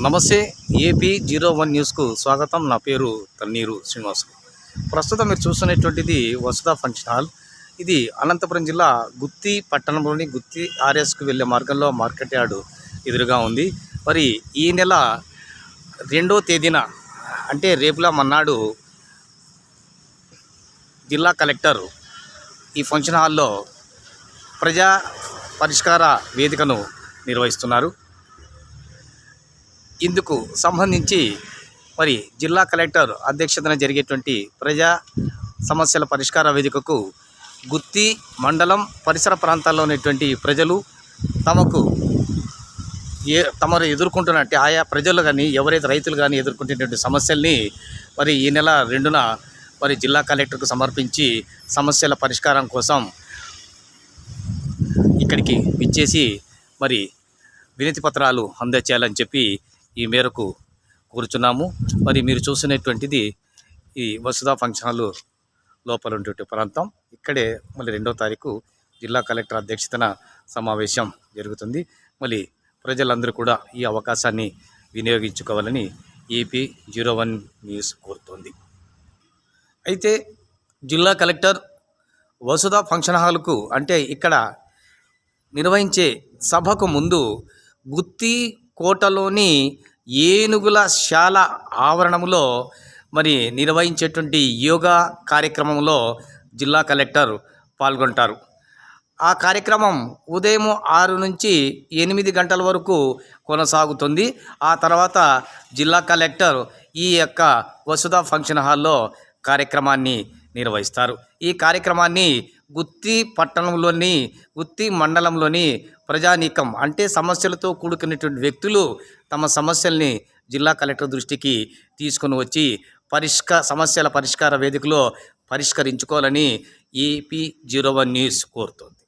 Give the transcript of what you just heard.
నమస్తే. AP01 న్యూస్కు స్వాగతం. నా పేరు తన్నీరు శ్రీనివాసులు. ప్రస్తుతం మీరు చూస్తున్నటువంటిది వసుధ ఫంక్షన్ హాల్. ఇది అనంతపురం జిల్లా గుత్తి పట్టణంలోని గుత్తి ఆర్ఎస్కు వెళ్ళే మార్గంలో మార్కెట్ యార్డు ఎదురుగా ఉంది. మరి ఈ నెల 2వ తేదీన అంటే రేపులా మన్నాడు జిల్లా కలెక్టర్ ఈ ఫంక్షన్ హాల్లో ప్రజా పరిష్కార వేదికను నిర్వహిస్తున్నారు. ఇందుకు సంబంధించి మరి జిల్లా కలెక్టర్ అధ్యక్షతన జరిగేటువంటి ప్రజా సమస్యల పరిష్కార వేదికకు గుత్తి మండలం పరిసర ప్రాంతాల్లో ఉన్నటువంటి ప్రజలు తమరు ఎదుర్కొంటున్నట్టు ఆయా ప్రజలు కానీ ఎవరైతే రైతులు కానీ ఎదుర్కొంటున్నటువంటి సమస్యల్ని మరి ఈ నెల 2న మరి జిల్లా కలెక్టర్కు సమర్పించి సమస్యల పరిష్కారం కోసం ఇక్కడికి విచ్చేసి మరి వినతి పత్రాలు అందజేయాలని చెప్పి ఈ మేరకు కూర్చున్నాము. మరి మీరు చూస్తున్నటువంటిది ఈ వసుధ ఫంక్షన్ హాల్ లోపల ఉన్నటువంటి ప్రాంతం. ఇక్కడే మళ్ళీ 2వ తారీఖు జిల్లా కలెక్టర్ అధ్యక్షతన సమావేశం జరుగుతుంది. మళ్ళీ ప్రజలందరూ కూడా ఈ అవకాశాన్ని వినియోగించుకోవాలని AP01 న్యూస్ కోరుతోంది. అయితే జిల్లా కలెక్టర్ వసుధ ఫంక్షన్ హాల్కు అంటే ఇక్కడ నిర్వహించే సభకు ముందు గుత్తి కోటలోని ఏనుగుల శాల ఆవరణంలో మరి నిర్వహించేటువంటి యోగా కార్యక్రమంలో జిల్లా కలెక్టర్ పాల్గొంటారు. ఆ కార్యక్రమం ఉదయం 6 నుంచి 8 గంటల వరకు కొనసాగుతుంది. ఆ తర్వాత జిల్లా కలెక్టర్ ఈ యొక్క వసుధ ఫంక్షన్ హాల్లో కార్యక్రమాన్ని నిర్వహిస్తారు. ఈ కార్యక్రమాన్ని గుత్తి పట్టణంలోని గుత్తి మండలంలోని ప్రజానీకం అంటే సమస్యలతో కూడుకున్నటువంటి వ్యక్తులు తమ సమస్యల్ని జిల్లా కలెక్టర్ దృష్టికి తీసుకొని వచ్చి సమస్యల పరిష్కార వేదికలో పరిష్కరించుకోవాలని AP01 న్యూస్ కోరుతోంది.